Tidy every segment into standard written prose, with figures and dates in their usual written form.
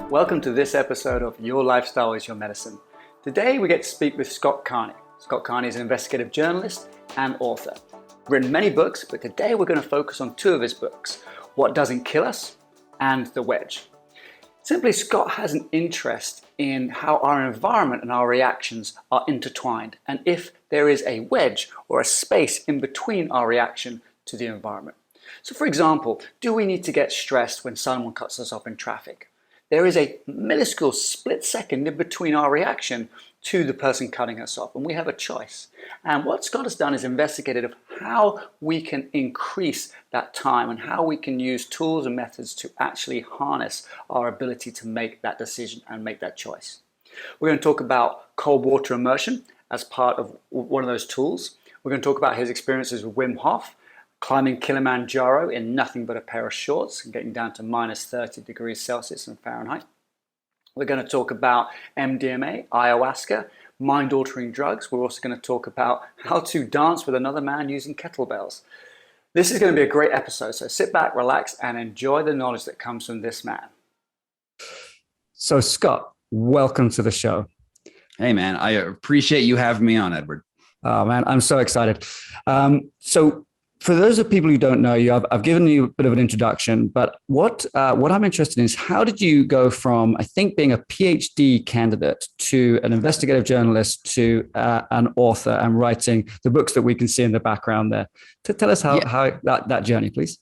Welcome to this episode of Your Lifestyle is Your Medicine. Today we get to speak with Scott Carney. Scott Carney is an investigative journalist and author. Written many books, but today we're going to focus on two of his books, What Doesn't Kill Us and The Wedge. Simply, Scott has an interest in how our environment and our reactions are intertwined, and if there is a wedge or a space in between our reaction to the environment. So for example, do we need to get stressed when someone cuts us off in traffic? There is a minuscule split second in between our reaction to the person cutting us off, and we have a choice. And what Scott has done is investigated of how we can increase that time and how we can use tools and methods to actually harness our ability to make that decision and make that choice. We're going to talk about cold water immersion as part of one of those tools. We're going to talk about his experiences with Wim Hof, climbing Kilimanjaro in nothing but a pair of shorts and getting down to minus 30 degrees Celsius in Fahrenheit. We're going to talk about MDMA, ayahuasca, mind-altering drugs. We're also going to talk about how to dance with another man using kettlebells. This is going to be a great episode, so sit back, relax, and enjoy the knowledge that comes from this man. So Scott, welcome to the show. Hey man, I appreciate you having me on, Edward. Oh man, I'm so excited. So for those of people who don't know you, I've given you a bit of an introduction, but what I'm interested in is how did you go from, I think, being a PhD candidate to an investigative journalist to an author and writing the books that we can see in the background there? Tell us how that journey, please.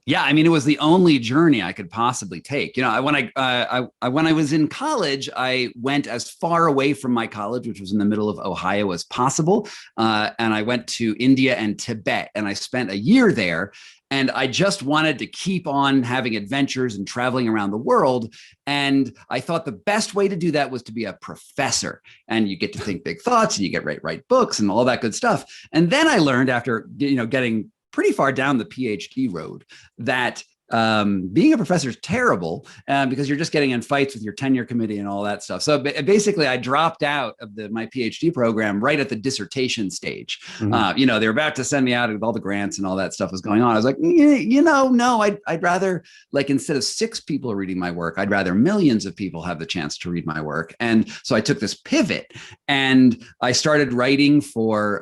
Yeah, I mean, it was the only journey I could possibly take. You know, when I was in college, I went as far away from my college, which was in the middle of Ohio, as possible. And I went to India and Tibet, and I spent a year there. And I just wanted to keep on having adventures and traveling around the world. And I thought the best way to do that was to be a professor. And you get to think big thoughts, and you get write books and all that good stuff. And then I learned after, getting pretty far down the PhD road that being a professor is terrible because you're just getting in fights with your tenure committee and all that stuff. So basically, I dropped out of my PhD program right at the dissertation stage. Mm-hmm. They were about to send me out with all the grants and all that stuff was going on. I was like, no, I'd rather, like, instead of 6 people reading my work, I'd rather millions of people have the chance to read my work. And so I took this pivot and I started writing for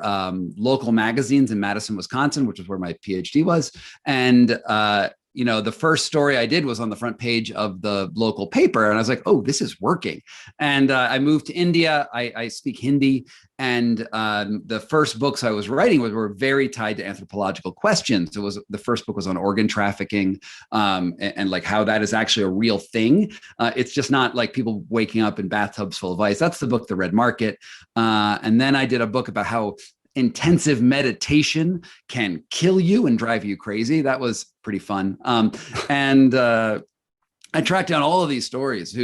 local magazines in Madison, Wisconsin, which is where my PhD was. And the first story I did was on the front page of the local paper. And I was like, oh, this is working. And I moved to India. I speak Hindi. And the first books I was writing were very tied to anthropological questions. The first book was on organ trafficking and like how that is actually a real thing. It's just not like people waking up in bathtubs full of ice. That's the book, The Red Market. And then I did a book about how intensive meditation can kill you and drive you crazy. That was pretty fun. And I tracked down all of these stories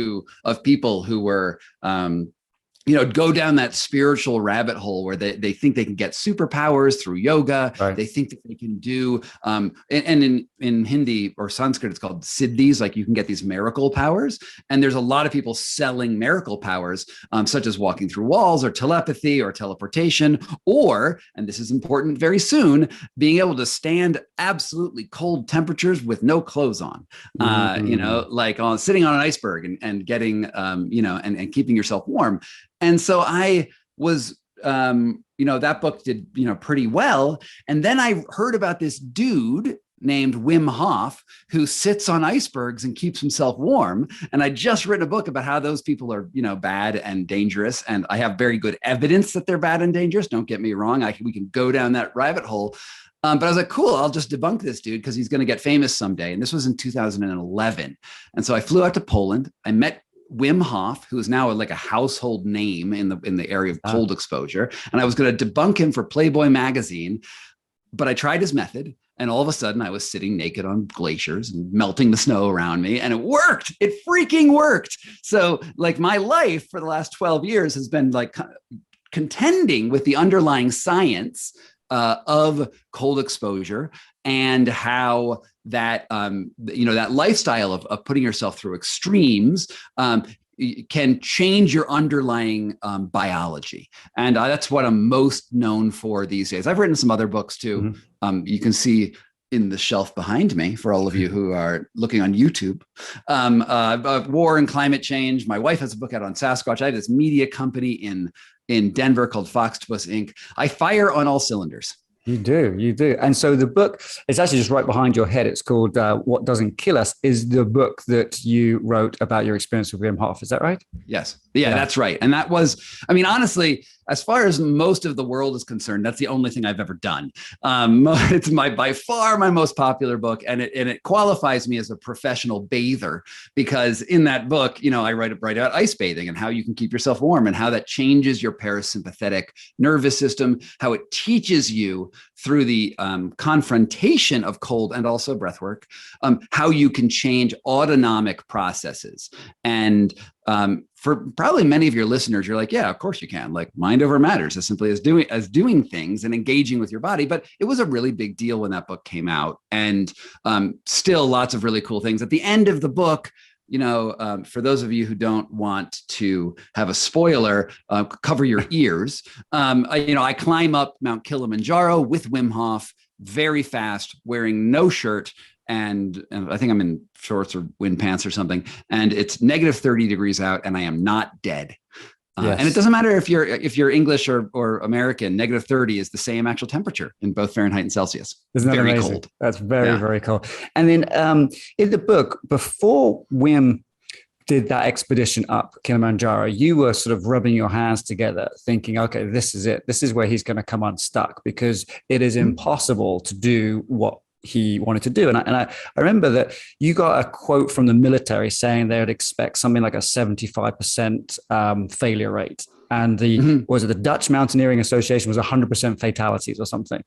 of people who were, go down that spiritual rabbit hole where they think they can get superpowers through yoga. Right. They think that they can do, and in Hindi or Sanskrit, it's called siddhis, like you can get these miracle powers. And there's a lot of people selling miracle powers, such as walking through walls or telepathy or teleportation, or, and this is important very soon, being able to stand absolutely cold temperatures with no clothes on, like sitting on an iceberg and getting, and keeping yourself warm. And so I was, that book did, pretty well. And then I heard about this dude named Wim Hof who sits on icebergs and keeps himself warm. And I just written a book about how those people are, bad and dangerous. And I have very good evidence that they're bad and dangerous. Don't get me wrong. We can go down that rabbit hole. But I was like, cool, I'll just debunk this dude because he's going to get famous someday. And this was in 2011. And so I flew out to Poland. I met Wim Hof, who is now like a household name in the area of cold exposure. And I was going to debunk him for Playboy magazine, but I tried his method. And all of a sudden I was sitting naked on glaciers and melting the snow around me. And it worked. It freaking worked. So like my life for the last 12 years has been like contending with the underlying science of cold exposure and how that, that lifestyle of putting yourself through extremes can change your underlying biology. And that's what I'm most known for these days. I've written some other books too. Mm-hmm. You can see in the shelf behind me, for all of you who are looking on YouTube, war and climate change. My wife has a book out on Sasquatch. I have this media company in Denver called Foxtopus Inc. I fire on all cylinders. You do, you do. And so the book, it's actually just right behind your head. It's called What Doesn't Kill Us, is the book that you wrote about your experience with Wim Hof. Is that right? Yes. Yeah, that's right. And that was, I mean, honestly, as far as most of the world is concerned, that's the only thing I've ever done. It's by far my most popular book, and it qualifies me as a professional bather, because in that book, I write about ice bathing and how you can keep yourself warm and how that changes your parasympathetic nervous system, how it teaches you through the confrontation of cold and also breath work, how you can change autonomic processes. And for probably many of your listeners, you're like, yeah, of course you can. Like, mind over matters, as simply as doing things and engaging with your body. But it was a really big deal when that book came out, and still lots of really cool things at the end of the book. For those of you who don't want to have a spoiler, cover your ears. I climb up Mount Kilimanjaro with Wim Hof very fast, wearing no shirt. And I think I'm in shorts or wind pants or something. And it's negative 30 degrees out, and I am not dead. Yes. And it doesn't matter if you're English or American. Negative 30 is the same actual temperature in both Fahrenheit and Celsius. Isn't that very amazing? Cold. That's very, very cold. And then in the book, before Wim did that expedition up Kilimanjaro, you were sort of rubbing your hands together, thinking, okay, this is it. This is where he's going to come unstuck, because it is impossible to do what he wanted to do. And I remember that you got a quote from the military saying they would expect something like a 75% failure rate. And was it the Dutch Mountaineering Association was 100% fatalities or something?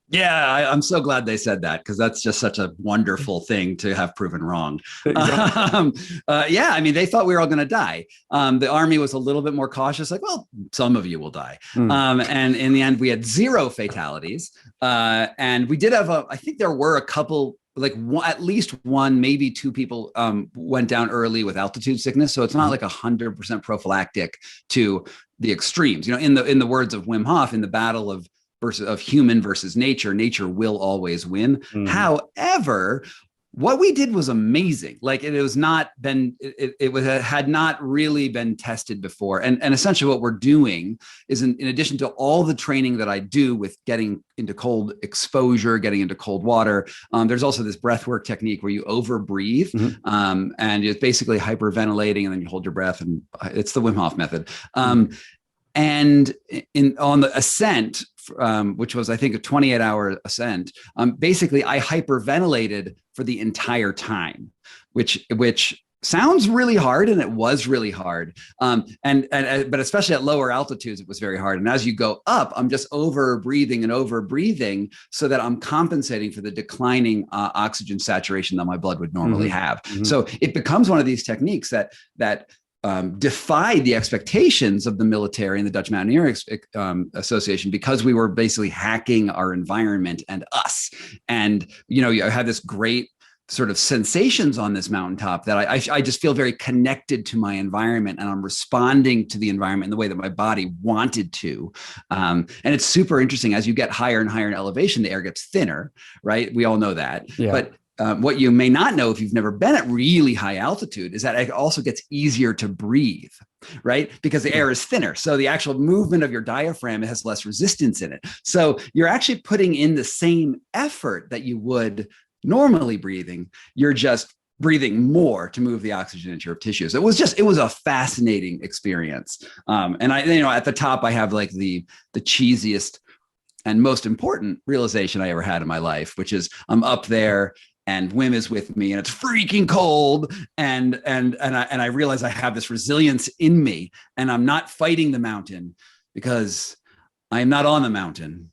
Yeah, I'm so glad they said that, because that's just such a wonderful thing to have proven wrong. Exactly. They thought we were all going to die. The Army was a little bit more cautious, like, well, some of you will die. And in the end, we had 0 fatalities. And we did have I think there were a couple, like at least one, maybe 2 people went down early with altitude sickness. So it's not like 100% prophylactic to the extremes. In the words of Wim Hof, in the battle of human versus nature will always win. However, what we did was amazing. Like, it had not really been tested before. And essentially what we're doing is, in addition to all the training that I do with getting into cold exposure, getting into cold water, there's also this breathwork technique where you over breathe, and it's basically hyperventilating, and then you hold your breath, and it's the Wim Hof method. And on the ascent, which was, I think, a 28-hour ascent, basically I hyperventilated for the entire time, which sounds really hard, and it was really hard. But especially at lower altitudes, it was very hard. And as you go up, I'm just over breathing so that I'm compensating for the declining oxygen saturation that my blood would normally have. So it becomes one of these techniques that defied the expectations of the military and the Dutch Mountaineering Association, because we were basically hacking our environment and us. And, I had this great sort of sensations on this mountaintop that I just feel very connected to my environment, and I'm responding to the environment in the way that my body wanted to. And it's super interesting. As you get higher and higher in elevation, the air gets thinner, right? We all know that. Yeah. But what you may not know if you've never been at really high altitude is that it also gets easier to breathe, right? Because the air is thinner. So the actual movement of your diaphragm has less resistance in it. So you're actually putting in the same effort that you would normally breathing. You're just breathing more to move the oxygen into your tissues. It was a fascinating experience. And at the top, I have like the cheesiest and most important realization I ever had in my life, which is I'm up there, and Wim is with me, and it's freaking cold. And I realize I have this resilience in me, and I'm not fighting the mountain, because I am not on the mountain.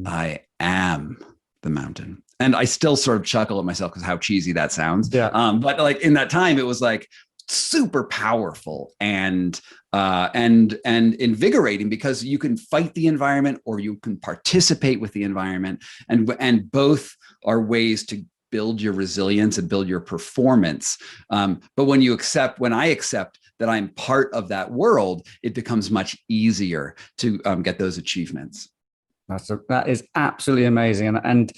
I am the mountain. And I still sort of chuckle at myself because how cheesy that sounds. Yeah. But like in that time, it was like super powerful and invigorating, because you can fight the environment or you can participate with the environment, and both are ways to build your resilience and build your performance. But when I accept that I'm part of that world, it becomes much easier to get those achievements. That is absolutely amazing. And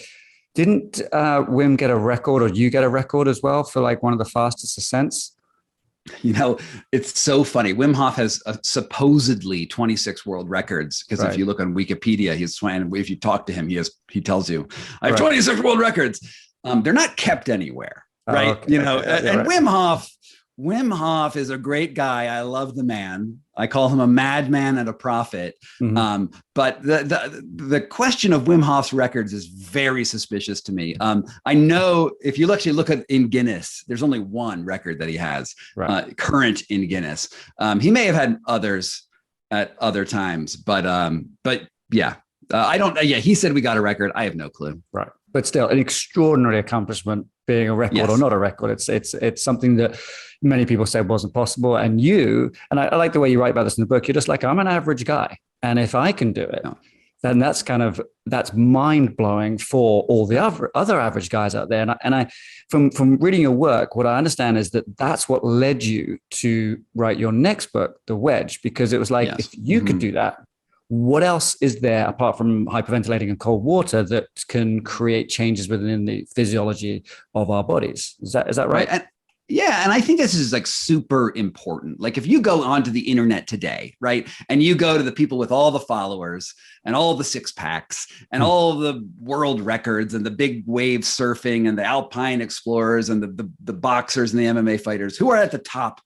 Didn't Wim get a record, or you get a record as well for like one of the fastest ascents? You know, it's so funny. Wim Hof has supposedly 26 world records because if you look on Wikipedia, and if you talk to him, he tells you, I have 26 world records. They're not kept anywhere, right? Okay, and Wim Hof is a great guy. I love the man. I call him a madman and a prophet. Mm-hmm. But the question of Wim Hof's records is very suspicious to me. I know if you actually look at in Guinness, there's only one record that he has current in Guinness. He may have had others at other times, but yeah, I don't. Yeah, he said we got a record. I have no clue. Right, but still, an extraordinary accomplishment. Being a record or not a record, it's something that many people said wasn't possible. And I like the way you write about this in the book. You're just like, I'm an average guy, and if I can do it, then that's mind blowing for all the other average guys out there. And I from reading your work, what I understand is that that's what led you to write your next book, The Wedge, because it was like, if you could do that, what else is there apart from hyperventilating and cold water that can create changes within the physiology of our bodies? Is that right? And I think this is like super important. Like if you go onto the internet today, right, and you go to the people with all the followers and all the six packs and all the world records and the big wave surfing and the alpine explorers and the boxers and the MMA fighters who are at the top,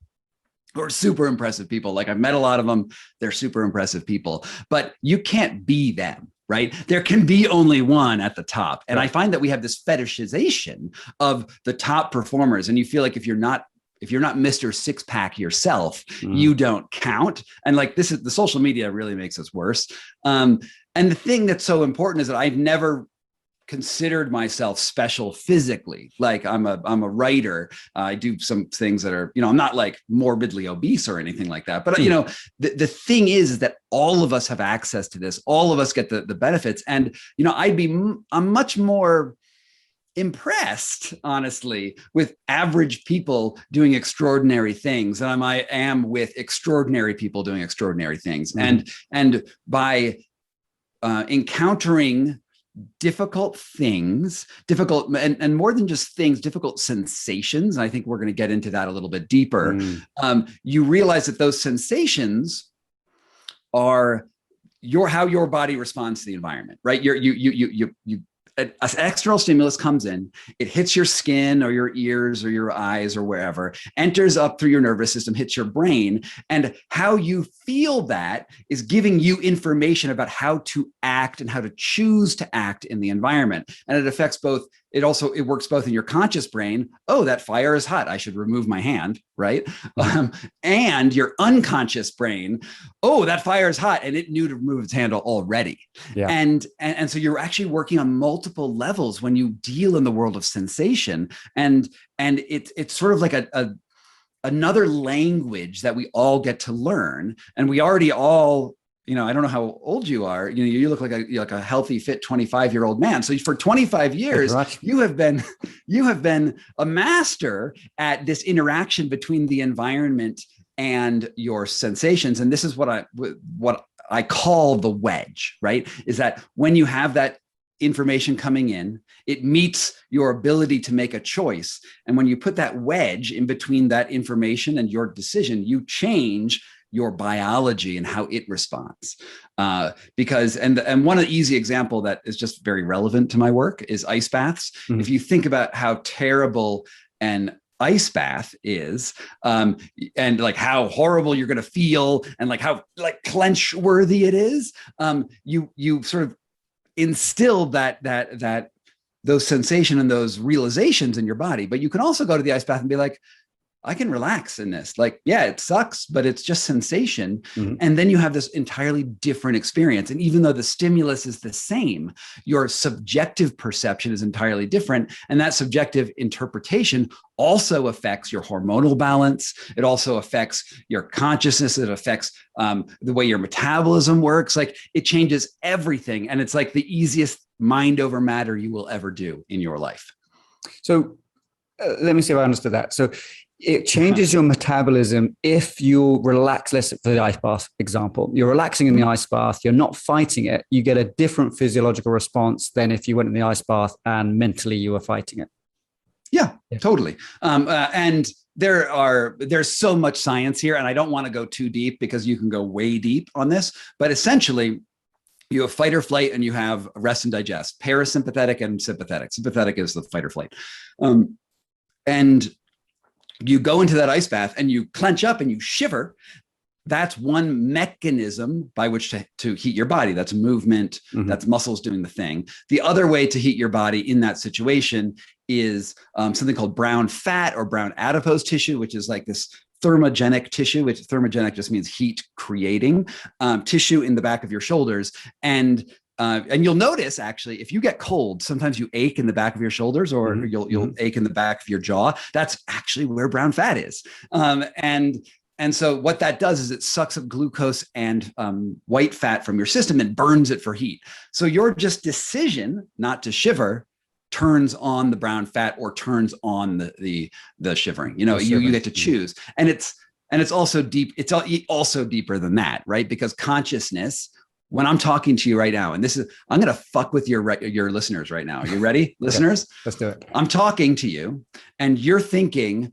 who are super impressive people. Like I've met a lot of them. They're super impressive people, but you can't be them, right? There can be only one at the top. And I find that we have this fetishization of the top performers. And you feel like if you're not Mr. Six Pack yourself, you don't count. And like the social media really makes us worse. And the thing that's so important is that I've never considered myself special physically. Like I'm a writer. I do some things that are, I'm not like morbidly obese or anything like that. But the thing is that all of us have access to this. All of us get the benefits. And I'm much more impressed, honestly, with average people doing extraordinary things than I am with extraordinary people doing extraordinary things. And by encountering difficult things, and more than just things, difficult sensations. And I think we're going to get into that a little bit deeper. You realize that those sensations are how your body responds to the environment, right? An external stimulus comes in, it hits your skin or your ears or your eyes or wherever, enters up through your nervous system, hits your brain. And how you feel that is giving you information about how to act and how to choose to act in the environment. And it affects both. It works both in your conscious brain. Oh, that fire is hot. I should remove my hand, right? And your unconscious brain. Oh, that fire is hot, and it knew to remove its hand already. Yeah. And so you're actually working on multiple levels when you deal in the world of sensation. And it's sort of like another language that we all get to learn, and we already all. I don't know how old you are. You look like a healthy, fit 25-year-old man. So for 25 years, you have been a master at this interaction between the environment and your sensations. And this is what I call the wedge, right? Is that when you have that information coming in, it meets your ability to make a choice. And when you put that wedge in between that information and your decision, you change your biology and how it responds. Because one of the easy example that is just very relevant to my work is ice baths. If you think about how terrible an ice bath is, and like how horrible you're going to feel, and like how like clench worthy it is, you sort of instill that those sensation and those realizations in your body. But you can also go to the ice bath and be like, I can relax in this. Like, yeah, it sucks, but it's just sensation. And then you have this entirely different experience. And even though the stimulus is the same, your subjective perception is entirely different. And that subjective interpretation also affects your hormonal balance. It also affects your consciousness. It affects the way your metabolism works. Like it changes everything. And it's like the easiest mind over matter you will ever do in your life. So let me see if I understood that. So it changes your metabolism if you relax. Let's for the ice bath example, you're relaxing in the ice bath, you're not fighting it, you get a different physiological response than if you went in the ice bath and mentally you were fighting it. Yeah. Totally. And there's so much science here, and I don't want to go too deep because you can go way deep on this, but essentially you have fight or flight and you have rest and digest, parasympathetic and sympathetic. Sympathetic is the fight or flight. And you go into that ice bath and you clench up and you shiver. That's one mechanism by which to heat your body. That's movement, that's muscles doing the thing. The other way to heat your body in that situation is something called brown fat or brown adipose tissue, which is like this thermogenic tissue, which thermogenic just means heat creating tissue in the back of your shoulders. And you'll notice, actually, if you get cold, sometimes you ache in the back of your shoulders, or you'll ache in the back of your jaw. That's actually where brown fat is. And so what that does is it sucks up glucose and white fat from your system and burns it for heat. So your just decision not to shiver turns on the brown fat or turns on the shivering. You get to choose. And it's also deep. It's also deeper than that, right? Because consciousness, when I'm talking to you right now, and I'm going to fuck with your listeners right now. Are you ready, listeners? Let's do it. I'm talking to you and you're thinking,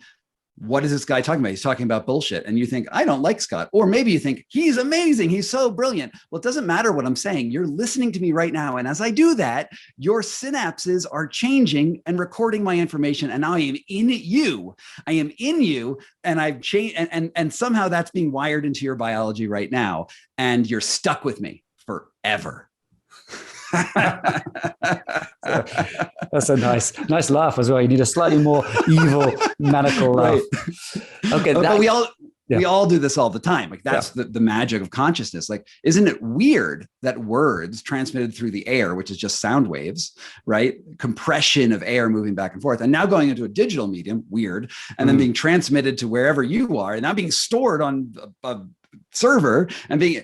what is this guy talking about? He's talking about bullshit. And you think, I don't like Scott. Or maybe you think, he's amazing. He's so brilliant. Well, it doesn't matter what I'm saying. You're listening to me right now. And as I do that, your synapses are changing and recording my information. And now I am in you. I am in you. And I've changed. And somehow that's being wired into your biology right now. And you're stuck with me forever. That's a nice laugh as well. You need a slightly more evil, maniacal laugh. Okay, but we all do this all the time. Like that's the magic of consciousness. Like, isn't it weird that words transmitted through the air, which is just sound waves, right? Compression of air moving back and forth, and now going into a digital medium, weird, and then being transmitted to wherever you are, and now being stored on a server and being,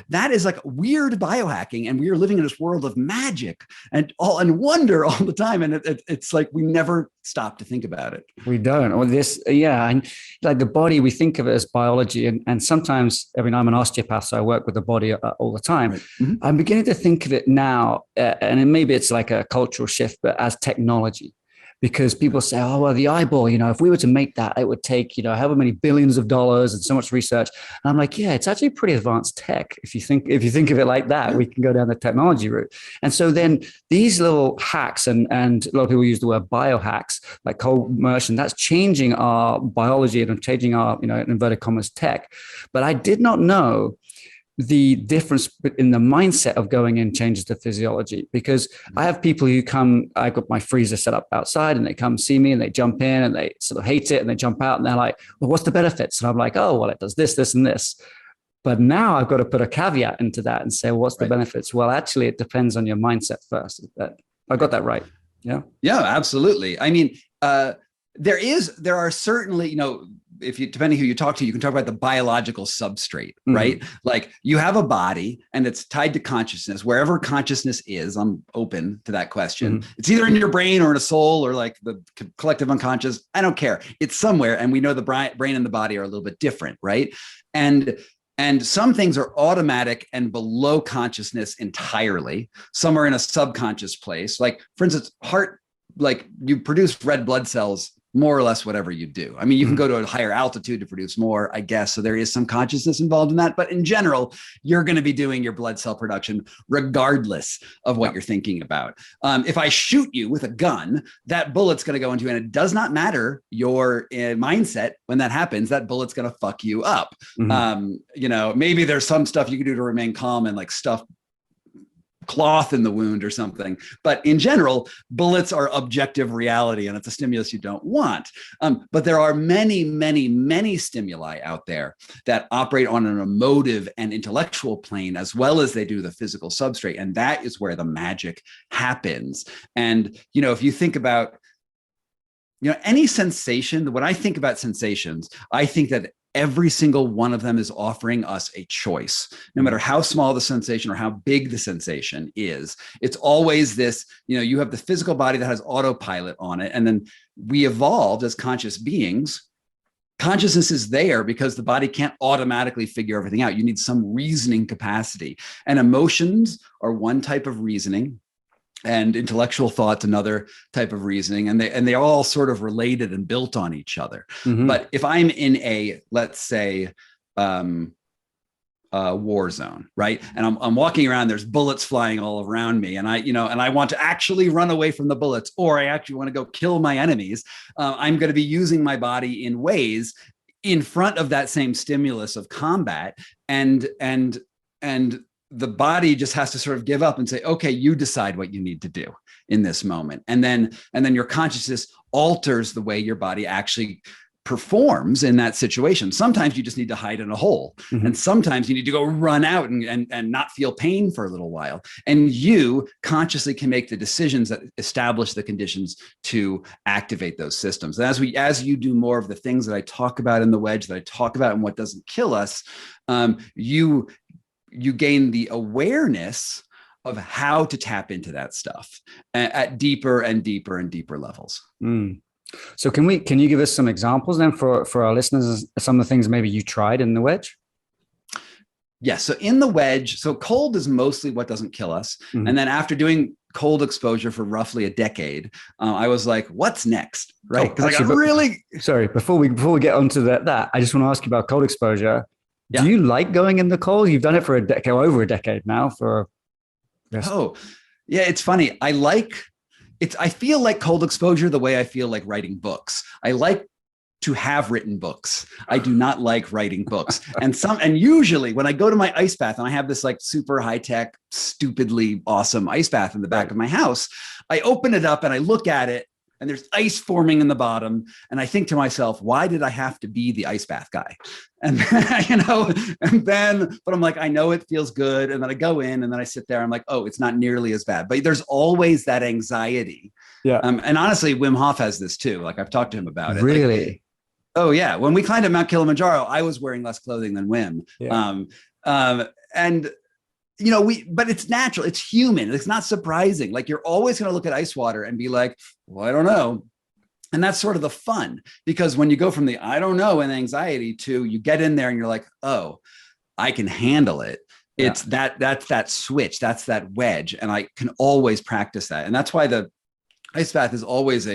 that is like weird biohacking, and we are living in this world of magic and wonder all the time, and it's like we never stop to think about it. We don't. Or this, and like the body, we think of it as biology, and sometimes, I'm an osteopath, so I work with the body all the time. Right. I'm beginning to think of it now, and maybe it's like a cultural shift, but as technology. Because people say, oh, well, the eyeball, if we were to make that, it would take, however many billions of dollars and so much research. And I'm like, yeah, it's actually pretty advanced tech. If you think of it like that, we can go down the technology route. And so then these little hacks, and a lot of people use the word biohacks, like cold immersion, that's changing our biology and changing our, in inverted commas, tech. But I did not know the difference in the mindset of going in changes the physiology, because I have people who come, I've got my freezer set up outside, and they come see me and they jump in and they sort of hate it and they jump out and they're like, well, what's the benefits? And I'm like, oh, well, it does this, this, and this. But now I've got to put a caveat into that and say, well, what's the benefits? Well, actually, it depends on your mindset first. I got that right. Yeah. Yeah, absolutely. I mean, there are certainly, depending who you talk to, you can talk about the biological substrate, right? Like you have a body and it's tied to consciousness. Wherever consciousness is, I'm open to that question. It's either in your brain or in a soul or like the collective unconscious. I don't care. It's somewhere. And we know the brain and the body are a little bit different, right? And some things are automatic and below consciousness entirely. Some are in a subconscious place. Like, for instance, heart, like you produce red blood cells more or less whatever you do. I mean, you can go to a higher altitude to produce more, I guess. So there is some consciousness involved in that. But in general, you're going to be doing your blood cell production regardless of what you're thinking about. If I shoot you with a gun, that bullet's going to go into you. And it does not matter your mindset when that happens, that bullet's going to fuck you up. Maybe there's some stuff you can do to remain calm and like stuff cloth in the wound or something. But in general, bullets are objective reality, and it's a stimulus you don't want. But there are many, many, many stimuli out there that operate on an emotive and intellectual plane, as well as they do the physical substrate. And that is where the magic happens. And, if you think about, any sensation, when I think about sensations, I think that every single one of them is offering us a choice, no matter how small the sensation or how big the sensation is. It's always this, you have the physical body that has autopilot on it. And then we evolved as conscious beings consciousness is there because the body can't automatically figure everything out. You need some reasoning capacity, and emotions are one type of reasoning, and intellectual thought's another type of reasoning, and they are all sort of related and built on each other. But if I'm in a, let's say, war zone, right, and I'm walking around, there's bullets flying all around me, and I want to actually run away from the bullets, or I actually want to go kill my enemies, I'm going to be using my body in ways in front of that same stimulus of combat, and the body just has to sort of give up and say, okay, you decide what you need to do in this moment. And then your consciousness alters the way your body actually performs in that situation. Sometimes you just need to hide in a hole. And sometimes you need to go run out and not feel pain for a little while. And you consciously can make the decisions that establish the conditions to activate those systems. And as you do more of the things that I talk about in the Wedge, that I talk about in What Doesn't Kill Us, you gain the awareness of how to tap into that stuff at deeper and deeper and deeper levels. So can you give us some examples then for our listeners, some of the things maybe you tried in the Wedge? Yes. So in the Wedge, so cold is mostly what doesn't kill us. And then after doing cold exposure for roughly a decade, I was like, what's next? Right. Because sorry, before we get onto that, I just want to ask you about cold exposure. Yeah. Do you like going in the cold? You've done it for over a decade now. Oh, yeah. It's funny. I feel like cold exposure the way I feel like writing books. I like to have written books. I do not like writing books. And usually when I go to my ice bath, and I have this like super high tech, stupidly awesome ice bath in the back of my house, I open it up and I look at it, and there's ice forming in the bottom. And I think to myself, why did I have to be the ice bath guy? And but I'm like, I know it feels good. And then I go in and then I sit there. I'm like, oh, it's not nearly as bad. But there's always that anxiety. Yeah. And honestly, Wim Hof has this too. Like I've talked to him about it. Really? Like, oh yeah. When we climbed at Mount Kilimanjaro, I was wearing less clothing than Wim. Yeah. But it's natural. It's human. It's not surprising. Like you're always going to look at ice water and be like, well, I don't know. And that's sort of the fun, because when you go from the I don't know and anxiety to you get in there and you're like, oh, I can handle it. Yeah. It's that's that switch. That's that wedge. And I can always practice that. And that's why the ice bath is always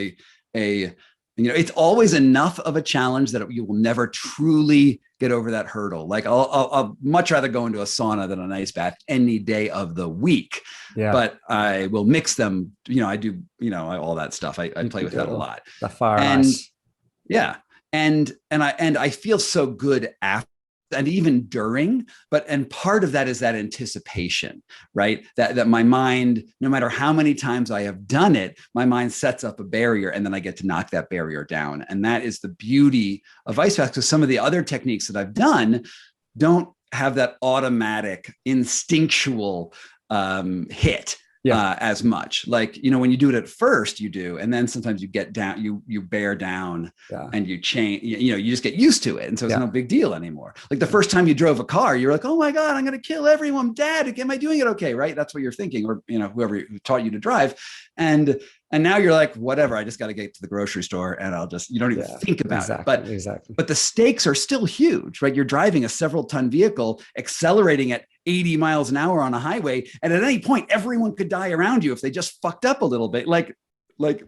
it's always enough of a challenge that you will never truly get over that hurdle. Like I'll much rather go into a sauna than an ice bath any day of the week. Yeah. But I will mix them. I do, all that stuff. I play with that a lot. The fire ice. Yeah. And I feel so good after and even during, and part of that is that anticipation, right? That my mind, no matter how many times I have done it, my mind sets up a barrier and then I get to knock that barrier down. And that is the beauty of ice baths, because some of the other techniques that I've done don't have that automatic instinctual hit. As much. Like, when you do it at first, you do, and then sometimes you get down, you bear down and you change, you just get used to it. And so it's no big deal anymore. Like the first time you drove a car, you're like, oh my God, I'm going to kill everyone. Dad, am I doing it okay? Right. That's what you're thinking, or, whoever taught you to drive. And now you're like, whatever, I just got to get to the grocery store and I'll just, you don't even think about it. But the stakes are still huge, right? You're driving a several ton vehicle, accelerating at 80 miles an hour on a highway. And at any point, everyone could die around you if they just fucked up a little bit. Like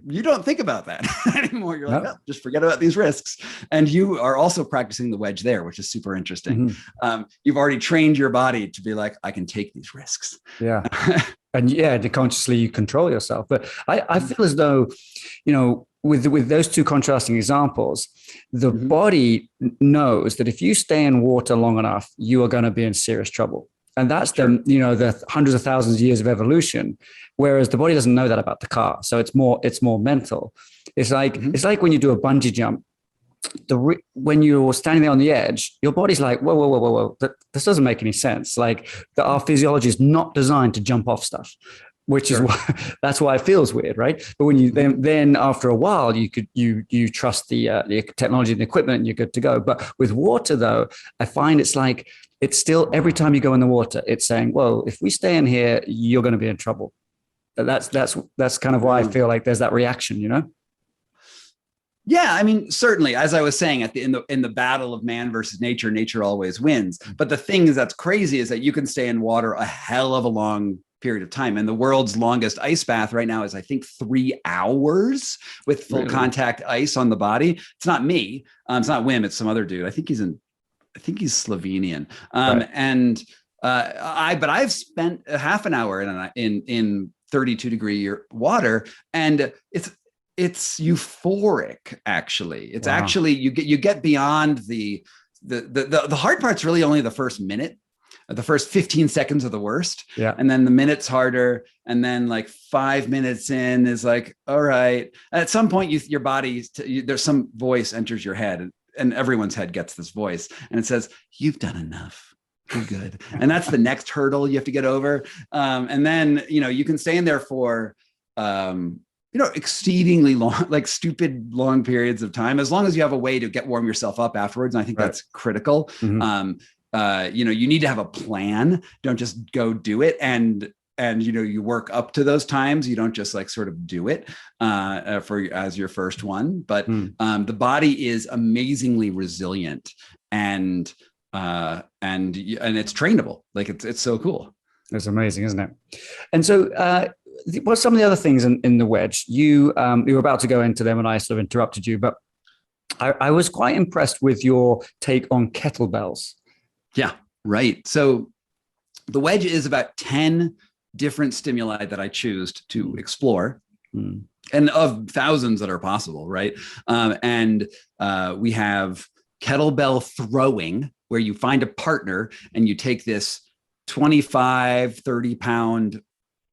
you don't think about that anymore. You're like, just forget about these risks. And you are also practicing the wedge there, which is super interesting. You've already trained your body to be like, I can take these risks. Yeah. And to consciously you control yourself. But I feel as though, with those two contrasting examples, the body knows that if you stay in water long enough, you are going to be in serious trouble. And that's the hundreds of thousands of years of evolution. Whereas the body doesn't know that about the car. So it's more mental. It's like when you do a bungee jump, when you're standing there on the edge, your body's like, whoa, this doesn't make any sense. Like our physiology is not designed to jump off stuff, which is why that's why it feels weird, right? But when you then after a while, you trust the technology and the equipment, and you're good to go. But with water, though, I find it's still every time you go in the water, it's saying, well, if we stay in here, you're going to be in trouble. That's kind of why I feel like there's that reaction, Yeah, I mean, certainly, as I was saying, in the battle of man versus nature, nature always wins. But the thing that's crazy is that you can stay in water a hell of a long period of time. And the world's longest ice bath right now is, I think, 3 hours with full contact ice on the body. It's not me. It's not Wim. It's some other dude. I think he's Slovenian. And I've spent a half an hour in 32-degree water, and it's euphoric. Actually, it's actually you get beyond the hard part's really only the first minute. The first 15 seconds are the worst. Yeah. And then the minute's harder. And then like 5 minutes in is like, all right. At some point, your body, there's some voice enters your head, and everyone's head gets this voice. And it says, you've done enough. You're good. And that's the next hurdle you have to get over. And then, you can stay in there for, exceedingly long, like stupid long periods of time, as long as you have a way to warm yourself up afterwards. And I think that's critical. Mm-hmm. You need to have a plan. Don't just go do it. And you work up to those times. You don't just like sort of do it as your first one. But the body is amazingly resilient, and it's trainable. Like it's so cool. It's amazing, isn't it? And so, what's some of the other things in the Wedge? You were about to go into them, and I sort of interrupted you, but I was quite impressed with your take on kettlebells. Yeah, right. So the Wedge is about 10 different stimuli that I choose to explore, and of thousands that are possible, right? We have kettlebell throwing, where you find a partner and you take this 25, 30-pound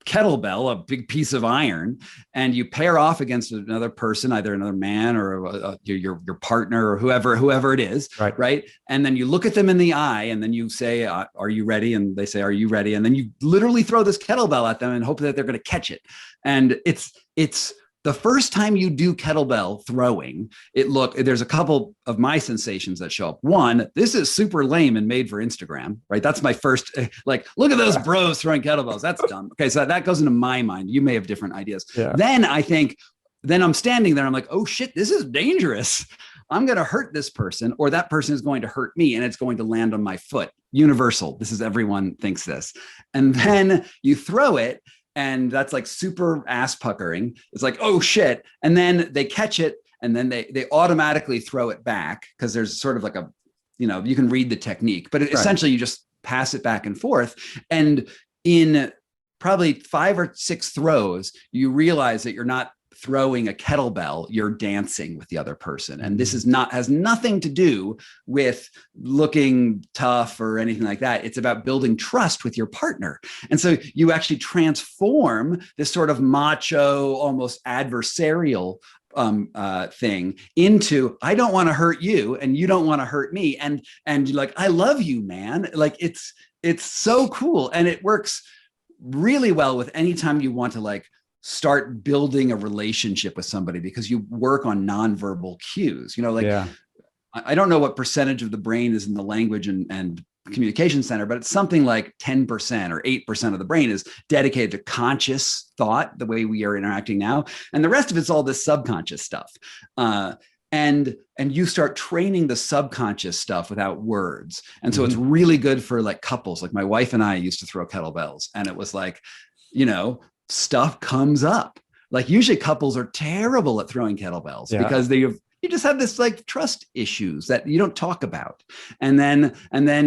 kettlebell, a big piece of iron, and you pair off against another person, either another man or your partner or whoever it is, right? And then you look at them in the eye, and then you say, are you ready? And they say, are you ready? And then you literally throw this kettlebell at them and hope that they're going to catch it. And it's the first time you do kettlebell throwing, there's a couple of my sensations that show up. One, this is super lame and made for Instagram, right? That's my first, like, look at those bros throwing kettlebells. That's dumb. Okay, so that goes into my mind. You may have different ideas. Yeah. Then I'm standing there. I'm like, oh shit, this is dangerous. I'm going to hurt this person, or that person is going to hurt me, and it's going to land on my foot. Universal. Everyone thinks this. And then you throw it, and that's like super ass puckering. It's like, oh shit. And then they catch it, and then they automatically throw it back, because there's sort of like you can read the technique, but essentially you just pass it back and forth. And in probably 5 or 6 throws, you realize that you're not throwing a kettlebell, you're dancing with the other person. And this has nothing to do with looking tough or anything like that. It's about building trust with your partner. And so you actually transform this sort of macho, almost adversarial thing into, I don't want to hurt you and you don't want to hurt me. And you're like, I love you, man. Like it's so cool. And it works really well with any time you want to like start building a relationship with somebody, because you work on nonverbal cues. I don't know what percentage of the brain is in the language and communication center, but it's something like 10% or 8% of the brain is dedicated to conscious thought, the way we are interacting now. And the rest of it's all this subconscious stuff. And you start training the subconscious stuff without words. And so it's really good for like couples. Like my wife and I used to throw kettlebells, and it was like, stuff comes up. Like usually couples are terrible at throwing kettlebells because you just have this like trust issues that you don't talk about. And then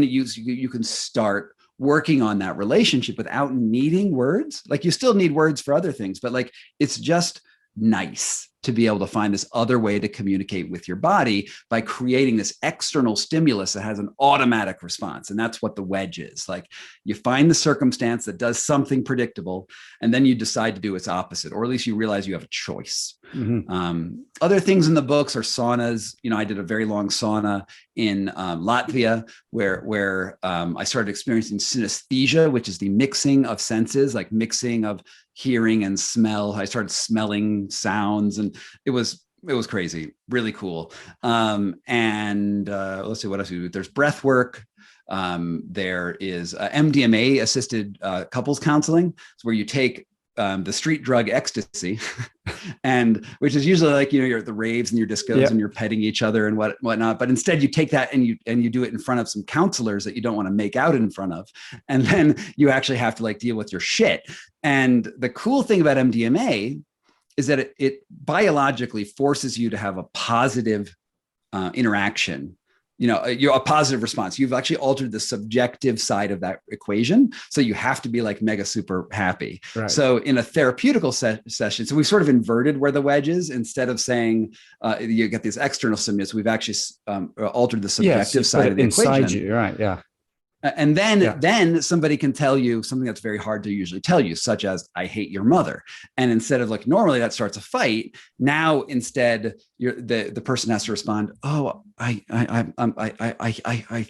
you can start working on that relationship without needing words. Like you still need words for other things, but like, it's just nice to be able to find this other way to communicate with your body by creating this external stimulus that has an automatic response. And that's what the Wedge is. Like you find the circumstance that does something predictable, and then you decide to do its opposite, or at least you realize you have a choice. Other things in the books are saunas. I did a very long sauna in Latvia where I started experiencing synesthesia, which is the mixing of senses, like mixing of hearing and smell. I started smelling sounds, and it was crazy, really cool. Let's see what else we do. There's breath work. There is MDMA assisted couples counseling. It's where you take the street drug ecstasy, and which is usually like, you know, you're at the raves and your discos and you're petting each other and whatnot. But instead you take that and you do it in front of some counselors that you don't want to make out in front of. And then you actually have to like deal with your shit. And the cool thing about MDMA is that it biologically forces you to have a positive interaction, you know, a positive response. You've actually altered the subjective side of that equation. So you have to be like mega super happy. Right. So in a therapeutical session, so we've sort of inverted where the wedge is. Instead of saying you get these external stimulus, we've actually altered the subjective side of the equation. Inside you, right? Yeah. And then somebody can tell you something that's very hard to usually tell you, such as, I hate your mother. And instead of like, normally that starts a fight. Now, instead, the person has to respond, oh, I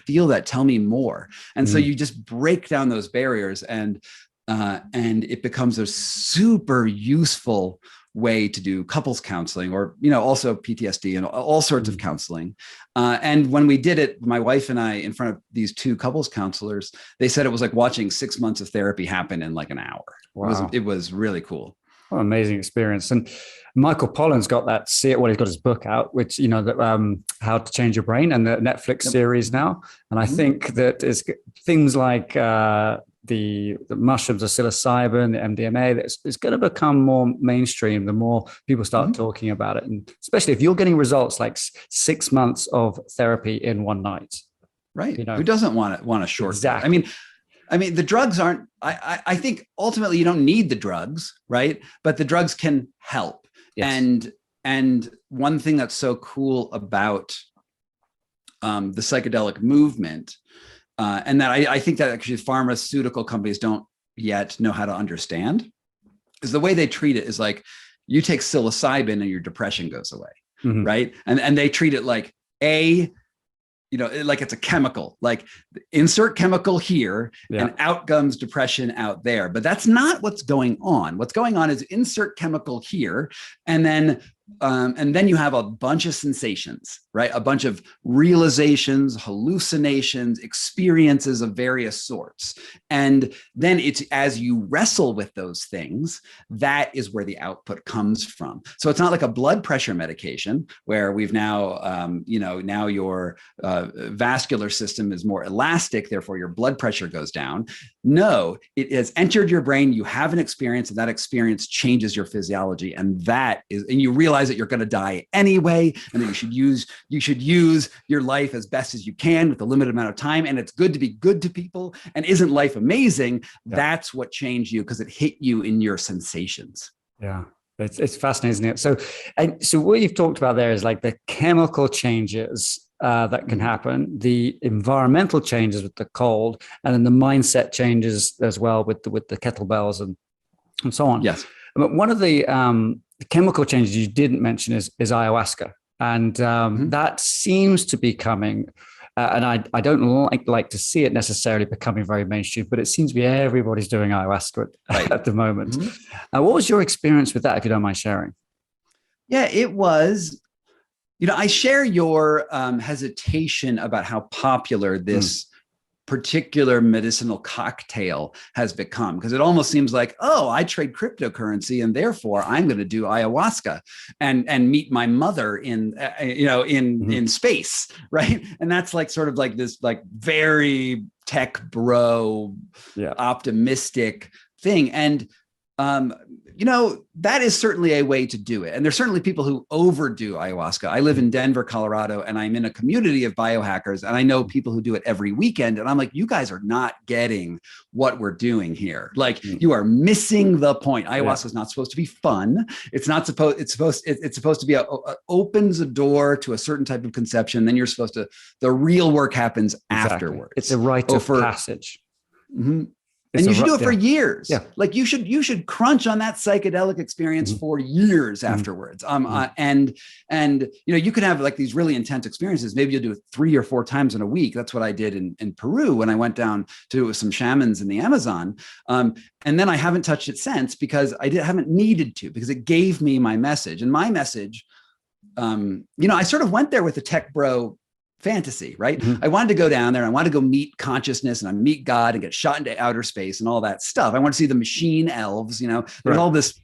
feel that, tell me more. And so you just break down those barriers, and it becomes a super useful way to do couples counseling, or, you know, also PTSD and all sorts of counseling. And when we did it, my wife and I, in front of these two couples counselors, they said it was like watching 6 months of therapy happen in like an hour. Wow. It was really cool. What an amazing experience. And Michael Pollan's got that, he's got his book out, which, you know, How to Change Your Brain, and the Netflix series now. And I think that it's things like the mushrooms, the psilocybin, the MDMA, it's going to become more mainstream the more people start talking about it. And especially if you're getting results like 6 months of therapy in one night. Right. You know, who doesn't want a short? Exactly. I mean, the drugs aren't, I think ultimately you don't need the drugs, right? But the drugs can help. Yes. And one thing that's so cool about the psychedelic movement, and that I think that actually pharmaceutical companies don't yet know how to understand, is the way they treat it is like, you take psilocybin and your depression goes away, right? And they treat it like like it's a chemical, like insert chemical here and out comes depression out there. But that's not what's going on. What's going on is insert chemical here, and then you have a bunch of sensations, right? A bunch of realizations, hallucinations, experiences of various sorts. And then it's as you wrestle with those things, that is where the output comes from. So it's not like a blood pressure medication where we've now, now your vascular system is more elastic, therefore your blood pressure goes down. No, it has entered your brain. You have an experience, and that experience changes your physiology. And you realize that you're going to die anyway, and that you should use your life as best as you can with a limited amount of time. And it's good to be good to people. And isn't life amazing? Yeah. That's what changed you, because it hit you in your sensations. Yeah. It's fascinating, isn't it? So what you've talked about there is like the chemical changes that can happen, the environmental changes with the cold, and then the mindset changes as well with the kettlebells and so on. Yes. But one of the chemical changes you didn't mention is ayahuasca. And that seems to be coming, and I don't like to see it necessarily becoming very mainstream, but it seems to be everybody's doing ayahuasca at the moment. What was your experience with that, if you don't mind sharing? Yeah, it was, I share your hesitation about how popular this particular medicinal cocktail has become, because it almost seems like, oh, I trade cryptocurrency and therefore I'm going to do ayahuasca and meet my mother in space, right? And that's like sort of like this like very tech bro optimistic thing. And that is certainly a way to do it. And there's certainly people who overdo ayahuasca. I live in Denver, Colorado, and I'm in a community of biohackers. And I know people who do it every weekend. And I'm like, you guys are not getting what we're doing here. Like, you are missing the point. Ayahuasca is not supposed to be fun. It's supposed to be opens a door to a certain type of conception. Then the real work happens afterwards. It's a rite of passage. Mm-hmm. And you should do it for years. Yeah. Like you should crunch on that psychedelic experience for years afterwards. And you could have like these really intense experiences. Maybe you'll do it 3 or 4 times in a week. That's what I did in Peru when I went down to with some shamans in the Amazon. And then I haven't touched it since, because I haven't needed to, because it gave me my message. And my message, I sort of went there with the tech bro fantasy, right? I wanted to go down there. I wanted to go meet consciousness and I meet God and get shot into outer space and all that stuff. I want to see the machine elves, there's all this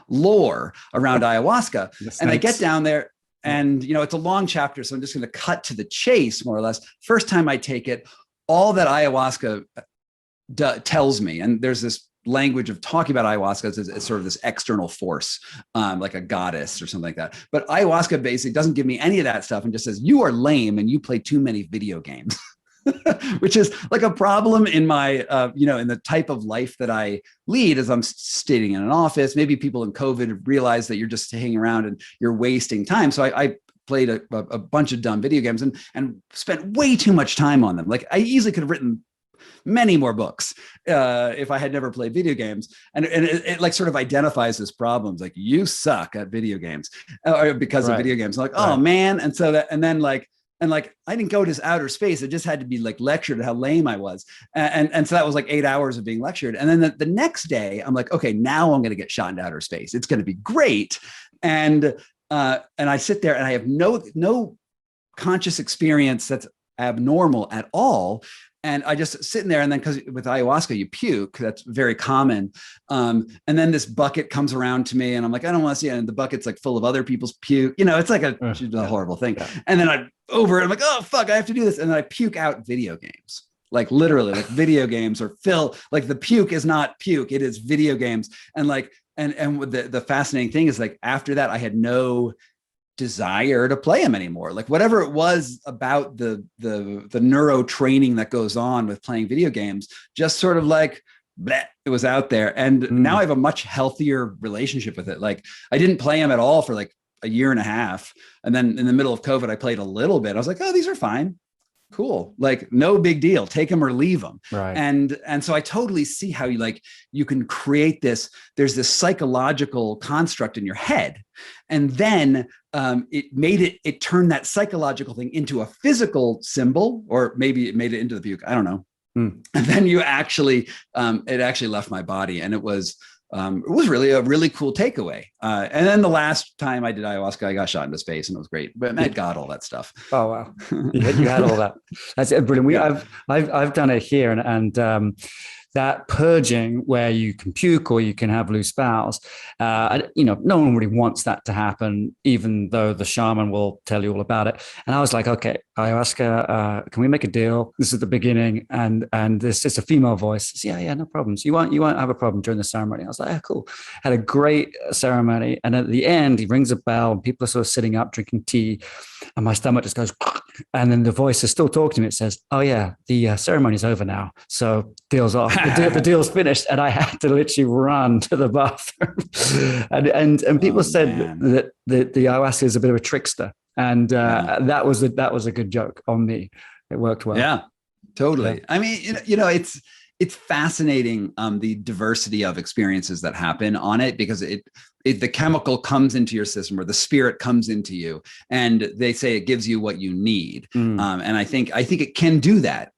lore around ayahuasca. And I get down there and, it's a long chapter. So I'm just going to cut to the chase, more or less. First time I take it, all that ayahuasca tells me, and there's this language of talking about ayahuasca as sort of this external force, like a goddess or something like that. But ayahuasca basically doesn't give me any of that stuff and just says, you are lame and you play too many video games, which is like a problem in my, in the type of life that I lead as I'm sitting in an office. Maybe people in COVID realize that you're just hanging around and you're wasting time. So I played a bunch of dumb video games and spent way too much time on them. Like I easily could have written many more books if I had never played video games. And it like sort of identifies this problems, like you suck at video games or because of video games. I'm like, oh man. And so I didn't go to outer space. I just had to be like lectured how lame I was. And so that was like 8 hours of being lectured. And then the next day I'm like, okay, now I'm going to get shot into outer space. It's going to be great. And I sit there and I have no conscious experience that's abnormal at all. And I just sitting there, and then because with ayahuasca you puke, that's very common. And then this bucket comes around to me, and I'm like, I don't want to see it. And the bucket's like full of other people's puke. It's like a horrible thing. Yeah. And then I'm like, oh fuck, I have to do this. And then I puke out video games, like literally, like video games or like the puke is not puke, it is video games. And like, and the fascinating thing is like after that, I had no desire to play them anymore. Like whatever it was about the neuro training that goes on with playing video games, just sort of like bleh, it was out there. And now I have a much healthier relationship with it. Like I didn't play them at all for like a year and a half. And then in the middle of COVID, I played a little bit. I was like, oh, these are fine. Cool. Like no big deal. Take them or leave them. Right. And so I totally see how you can create this. There's this psychological construct in your head. And then it turned that psychological thing into a physical symbol, or maybe it made it into the puke. I don't know. And then it actually left my body, and it was really a really cool takeaway. And then the last time I did ayahuasca, I got shot into space, and it was great. But I got all that stuff. Oh wow, you had all that. That's brilliant. I've done it here, and that purging where you can puke or you can have loose bowels. No one really wants that to happen, even though the shaman will tell you all about it. And I was like, okay, ayahuasca, can we make a deal? This is the beginning, and this is a female voice. Yeah, no problems. You won't have a problem during the ceremony. I was like, yeah, cool. Had a great ceremony, and at the end, he rings a bell, and people are sort of sitting up drinking tea, and my stomach just goes, and then the voice is still talking to me. It says, "Oh yeah, the ceremony's over now, so deal's off. The deal's finished." And I had to literally run to the bathroom, and people said that the ayahuasca is a bit of a trickster. And that was a good joke on me. It worked well. Yeah, totally. Yeah. I mean, it's fascinating the diversity of experiences that happen on it, because the chemical comes into your system, or the spirit comes into you, and they say it gives you what you need. And I think it can do that.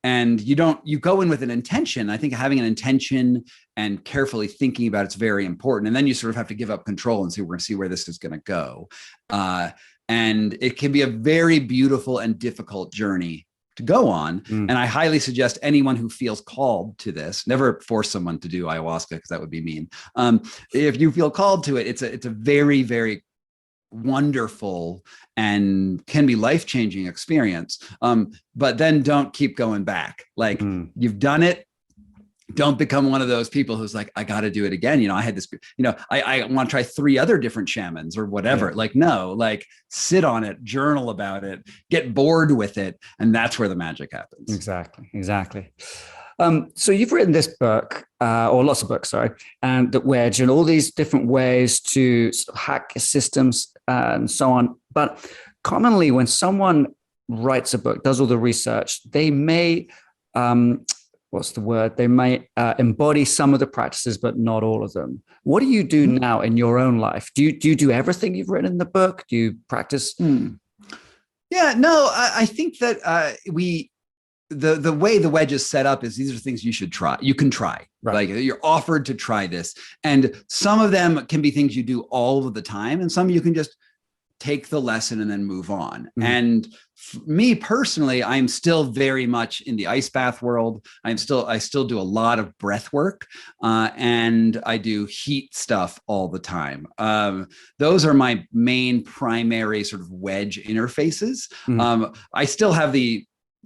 And you go in with an intention. I think having an intention and carefully thinking about it's very important. And then you sort of have to give up control and say, we're going to see where this is going to go. And it can be a very beautiful and difficult journey to go on. And I highly suggest anyone who feels called to this, never force someone to do ayahuasca, because that would be mean. If you feel called to it, it's a very, very wonderful and can be life-changing experience. But then don't keep going back. Like you've done it. Don't become one of those people who's like, I got to do it again. I had this, I want to try 3 other different shamans or whatever. Like, no, like sit on it, journal about it, get bored with it. And that's where the magic happens. Exactly. So you've written this book, or lots of books, sorry, and the Wedge, and all these different ways to sort of hack systems and so on. But commonly when someone writes a book, does all the research, they may, they may embody some of the practices, but not all of them. What do you do now in your own life? Do you do everything you've written in the book? Do you practice? Yeah, no, I think that the way the Wedge is set up is these are things you should try. You can try, right? Like you're offered to try this. And some of them can be things you do all of the time. And some you can just take the lesson and then move on. And me personally, I'm still very much in the ice bath world. I still do a lot of breath work, and I do heat stuff all the time. Those are my main primary sort of wedge interfaces. I still have the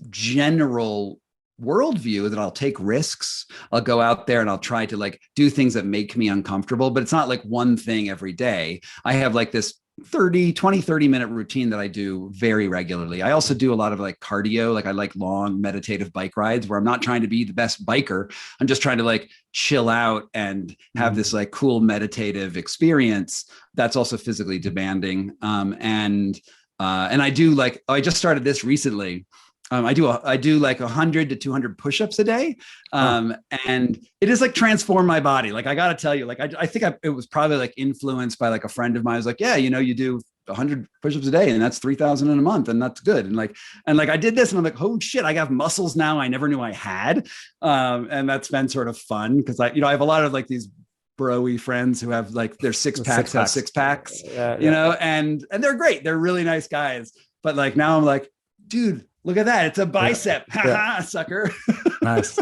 general worldview that I'll take risks. I'll go out there and I'll try to like do things that make me uncomfortable, but it's not like one thing every day. I have like this 30 minute routine that I do very regularly. I also do a lot of like cardio. Like I like long meditative bike rides where I'm not trying to be the best biker. I'm just trying to like chill out and have this like cool meditative experience that's also physically demanding. And I do like, I just started this recently. I do like 100 to 200 push-ups a day. And it has like transformed my body. Like, I got to tell you, like, I think it was probably like influenced by like a friend of mine. I was like, yeah, you know, you do 100 push-ups a day and that's 3,000 in a month. And that's good. And like I did this and I'm like, oh shit, I have muscles now I never knew I had. And that's been sort of fun because I have a lot of like these bro-y friends who have like their six packs, you know, and they're great. They're really nice guys. But like, now I'm like, dude, look at that. It's a bicep. Sucker. Nice.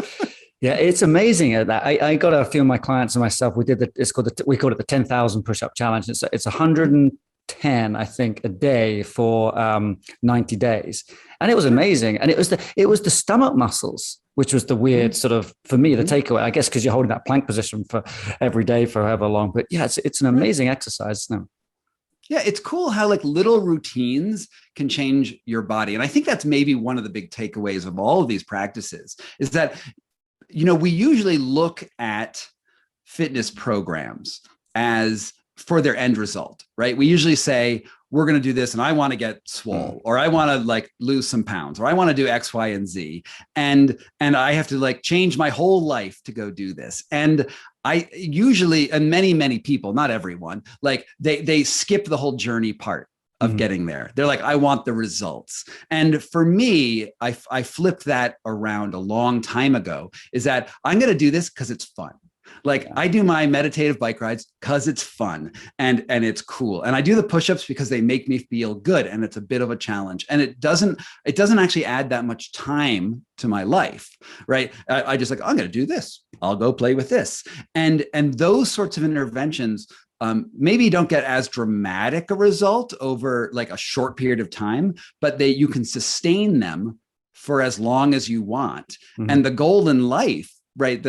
Yeah, it's amazing at that. I got a few of my clients and myself. We called it the 10,000 push-up challenge. It's 110, I think, a day for 90 days. And it was amazing. And it was the stomach muscles, which was the weird sort of, for me, the takeaway, I guess, because you're holding that plank position for every day for however long. But yeah, it's an amazing exercise. Isn't it? Yeah, it's cool how like little routines can change your body. And I think that's maybe one of the big takeaways of all of these practices is that, you know, we usually look at fitness programs as for their end result, right? We usually say, we're going to do this and I want to get swole, or I want to like lose some pounds, or I want to do X, Y, and Z. And I have to like change my whole life to go do this. And I usually, and many people, not everyone, like they skip the whole journey part of getting there. They're like, I want the results. And for me, I flipped that around a long time ago, is that I'm going to do this because it's fun. Like I do my meditative bike rides because it's fun and it's cool. And I do the push-ups because they make me feel good. And it's a bit of a challenge. And it doesn't actually add that much time to my life, right? I just like, I'm going to do this. I'll go play with this. And those sorts of interventions maybe don't get as dramatic a result over like a short period of time, but you can sustain them for as long as you want. And the goal in life, right?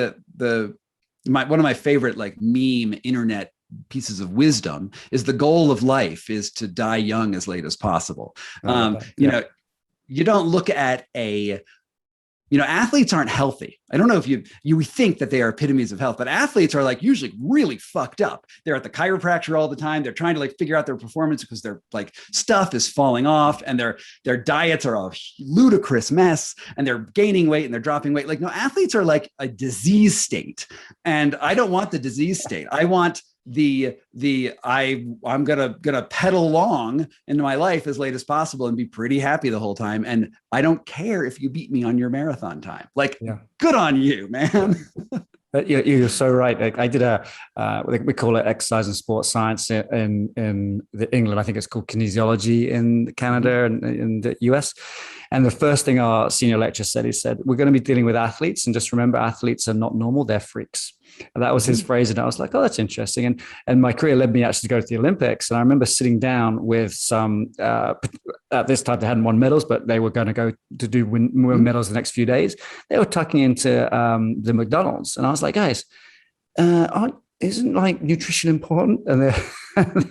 One of my favorite like meme internet pieces of wisdom is the goal of life is to die young as late as possible. You know, you don't look at athletes aren't healthy. I don't know if you think that they are epitomes of health, but athletes are like usually really fucked up. They're at the chiropractor all the time. They're trying to like figure out their performance because their like stuff is falling off and their diets are a ludicrous mess and they're gaining weight and they're dropping weight. Like no, athletes are like a disease state. And I don't want the disease state. I want I'm gonna pedal along into my life as late as possible and be pretty happy the whole time. And I don't care if you beat me on your marathon time. Like, good on you, man. You're so right. I did we call it exercise and sports science in England. I think it's called kinesiology in Canada and in the US. And the first thing our senior lecturer said, he said, we're going to be dealing with athletes. And just remember, athletes are not normal. They're freaks. And that was his phrase. And I was like, oh, that's interesting. And my career led me actually to go to the Olympics. And I remember sitting down with some, at this time they hadn't won medals, but they were going to go to win medals the next few days. They were tucking into the McDonald's. And I was like, guys, isn't like nutrition important? And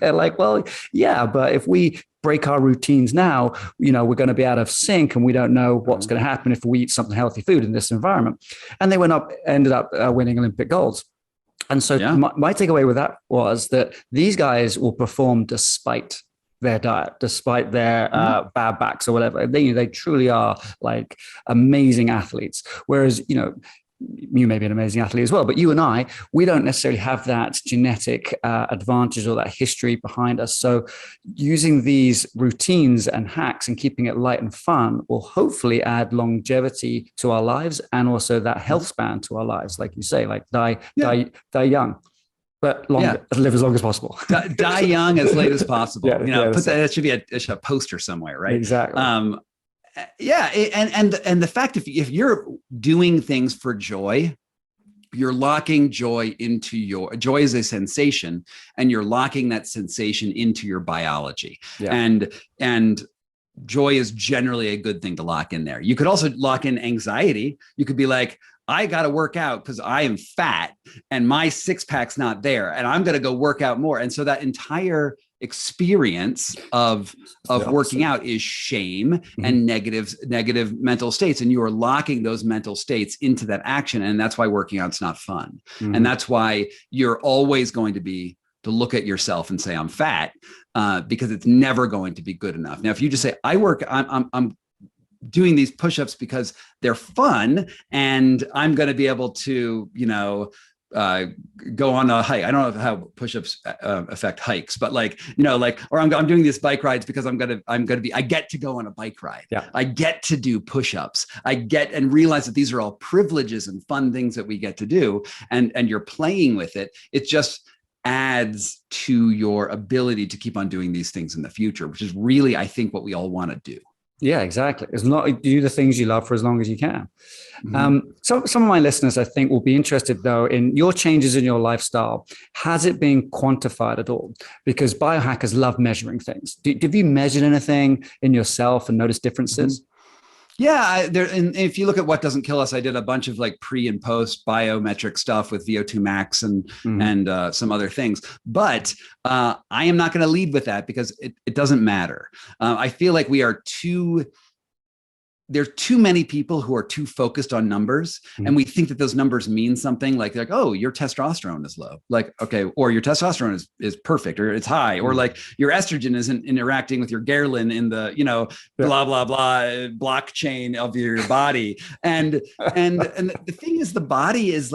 they're like, well, yeah, but if we break our routines now, you know, we're going to be out of sync and we don't know what's going to happen if we eat something healthy food in this environment. And they ended up winning Olympic golds. And so my takeaway with that was that these guys will perform despite their diet, despite their bad backs or whatever. They truly are like amazing athletes. Whereas, you know, you may be an amazing athlete as well, but you and I, we don't necessarily have that genetic advantage or that history behind us. So using these routines and hacks and keeping it light and fun will hopefully add longevity to our lives and also that health span to our lives. Like you say, like die young. but live as long as possible. Die young as late as possible. Put that should be a poster somewhere, right? Exactly. And the fact if you're doing things for joy, you're locking joy into joy is a sensation, and you're locking that sensation into your biology. And joy is generally a good thing to lock in there. You could also lock in anxiety. You could be like, I got to work out because I am fat and my six pack's not there, and I'm going to go work out more. And so that entire experience of working out is shame and negative mental states, and you are locking those mental states into that action. And that's why working out's not fun. And that's why you're always going to look at yourself and say, I'm fat, because it's never going to be good enough. Now, if you just say, I'm doing these push-ups because they're fun and I'm going to be able to, go on a hike. I don't know how push-ups affect hikes, but or I'm doing these bike rides because I get to go on a bike ride. I get to do push-ups. And realize that these are all privileges and fun things that we get to do. And you're playing with it. It just adds to your ability to keep on doing these things in the future, which is really, I think, what we all want to do. Yeah, exactly. It's not do the things you love for as long as you can. So some of my listeners, I think, will be interested, though, in your changes in your lifestyle. Has it been quantified at all? Because biohackers love measuring things. Have you measured anything in yourself and noticed differences? Yeah, and if you look at What Doesn't Kill Us, I did a bunch of pre and post biometric stuff with VO2 max and some other things. But I am not going to lead with that because it doesn't matter. I feel like there's too many people who are too focused on numbers, and we think that those numbers mean something like, oh, your testosterone is low, okay, or your testosterone is perfect, or it's high, or your estrogen isn't interacting with your ghrelin in the blah blah blah blockchain of your body, and the thing is, the body is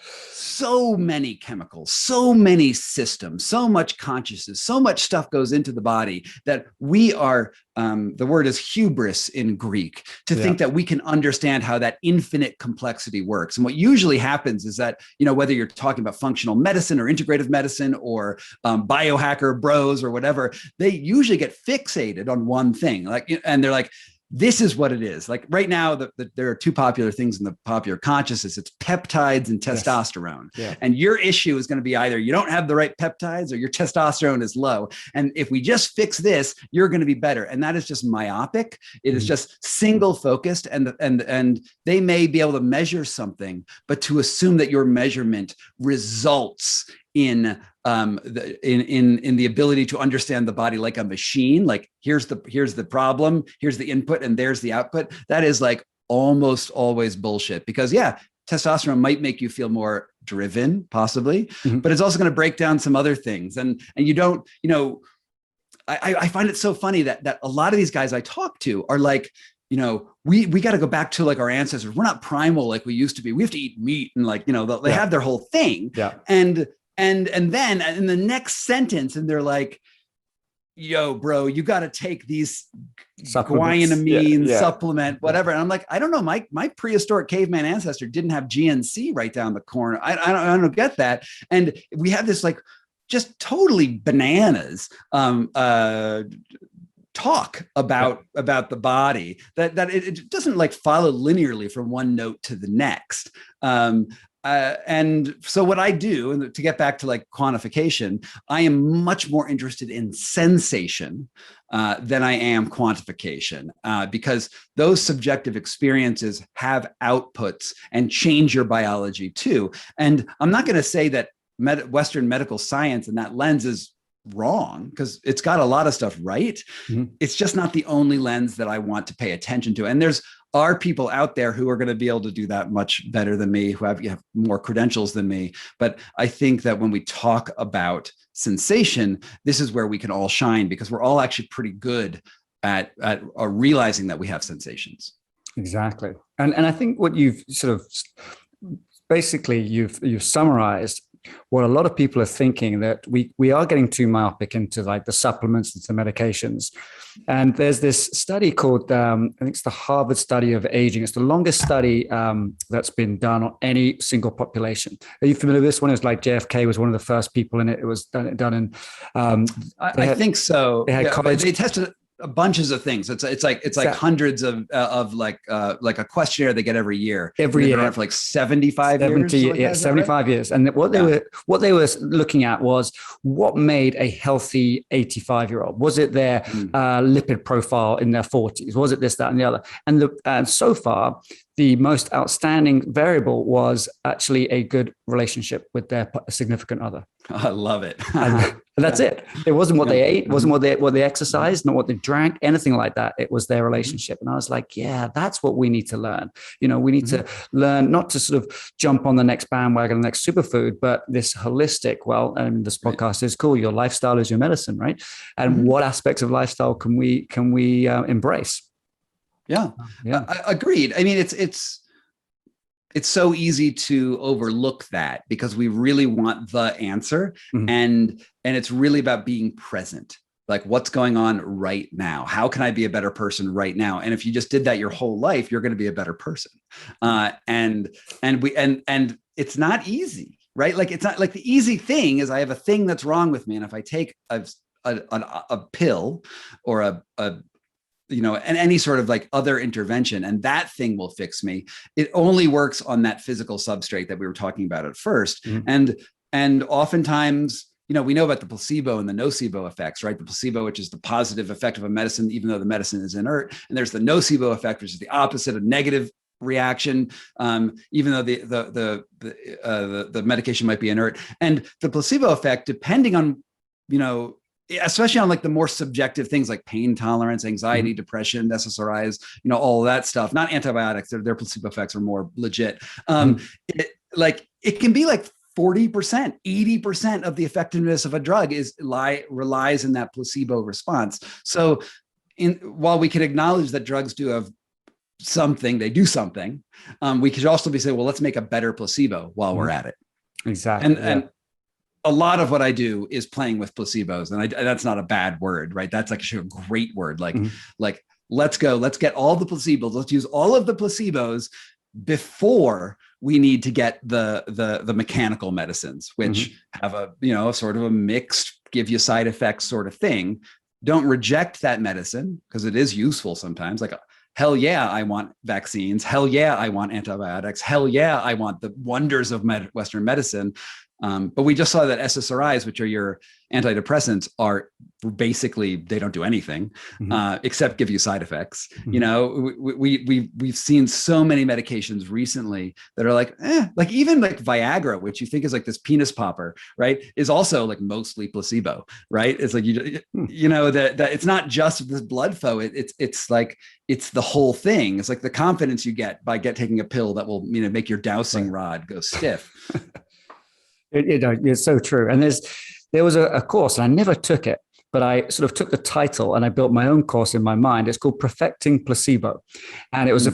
so many chemicals, so many systems, so much consciousness, so much stuff goes into the body that we are, the word is hubris in Greek, to think that we can understand how that infinite complexity works. And what usually happens is that, whether you're talking about functional medicine or integrative medicine or biohacker bros or whatever, they usually get fixated on one thing. And they're like, this is what it is. Right now, there are two popular things in the popular consciousness. It's peptides and testosterone. And your issue is going to be either you don't have the right peptides or your testosterone is low. And if we just fix this, you're going to be better. And that is just myopic. It is just single focused. And they may be able to measure something, but to assume that your measurement results in the ability to understand the body like a machine, here's the problem, here's the input, and there's the output. That is almost always bullshit, because testosterone might make you feel more driven, possibly, but it's also going to break down some other things. And you don't, I find it so funny that a lot of these guys I talk to are we got to go back to our ancestors. We're not primal like we used to be. We have to eat meat, and they have their whole thing. And then in the next sentence, and they're like, yo, bro, you got to take these guanine supplement, whatever. And I'm like, I don't know. My prehistoric caveman ancestor didn't have GNC right down the corner. I don't get that. And we have this just totally bananas talk about the body that it doesn't follow linearly from one note to the next. And so what I do, and to get back to quantification, I am much more interested in sensation than I am quantification, because those subjective experiences have outputs and change your biology too. And I'm not going to say that Western medical science in that lens is wrong, because it's got a lot of stuff right. It's just not the only lens that I want to pay attention to. And there are people out there who are going to be able to do that much better than me, who have more credentials than me. But I think that when we talk about sensation, this is where we can all shine, because we're all actually pretty good at realizing that we have sensations. Exactly. And I think what you've sort of basically you've summarized Well, a lot of people are thinking that we are getting too myopic into like the supplements and the medications. And there's this study called, I think it's the Harvard study of aging. It's the longest study that's been done on any single population. Are you familiar with this one? It was like JFK was one of the first people in it. It was done in. I think so. They had college. They tested bunches of things. It's like hundreds of like a questionnaire they get every year. Every year for like 75 years. 75 years. And what they were looking at was what made a healthy 85-year-old. Was it their lipid profile in their 40s? Was it this, that, and the other? And so far, the most outstanding variable was actually a good relationship with their significant other. I love it. And that's it. It wasn't what they ate, wasn't what they exercised, not what they drank, anything like that. It was their relationship. And I was like, yeah, that's what we need to learn. We need to learn not to sort of jump on the next bandwagon, the next superfood, but this holistic, and this podcast is cool. Your lifestyle is your medicine, right? And what aspects of lifestyle can we embrace? Yeah. Agreed. I mean, it's so easy to overlook that because we really want the answer, and it's really about being present. Like, what's going on right now? How can I be a better person right now? And if you just did that your whole life, you're going to be a better person. And it's not easy, right? Like, it's not like the easy thing is I have a thing that's wrong with me, and if I take a pill or and any sort of like other intervention, and that thing will fix me. It only works on that physical substrate that we were talking about at first. And oftentimes, we know about the placebo and the nocebo effects, right? The placebo, which is the positive effect of a medicine, even though the medicine is inert. And there's the nocebo effect, which is the opposite, of negative reaction, even though the medication might be inert. And the placebo effect, depending on, especially on like the more subjective things like pain tolerance, anxiety, depression, SSRIs, all of that stuff, not antibiotics, their placebo effects are more legit. It can be like 40%, 80% of the effectiveness of a drug relies in that placebo response. So while we can acknowledge that drugs do have something, they do something, we could also be saying, well, let's make a better placebo while we're at it. Exactly. And a lot of what I do is playing with placebos, and that's not a bad word, right? That's actually a great word. Like let's get all the placebos. Let's use all of the placebos before we need to get the mechanical medicines, which have a sort of a mixed, give you side effects sort of thing. Don't reject that medicine because it is useful sometimes. Like, hell yeah, I want vaccines. Hell yeah, I want antibiotics. Hell yeah, I want the wonders of Western medicine. But we just saw that SSRIs, which are your antidepressants, are basically, they don't do anything except give you side effects. We've seen so many medications recently that are like even like Viagra, which you think is like this penis popper, right, is also like mostly placebo, right? It's like that it's not just this blood flow. It's like it's the whole thing. It's like the confidence you get by taking a pill that will make your dowsing rod go stiff. It's so true. And there was a course, and I never took it, but I sort of took the title and I built my own course in my mind. It's called Perfecting Placebo. And it was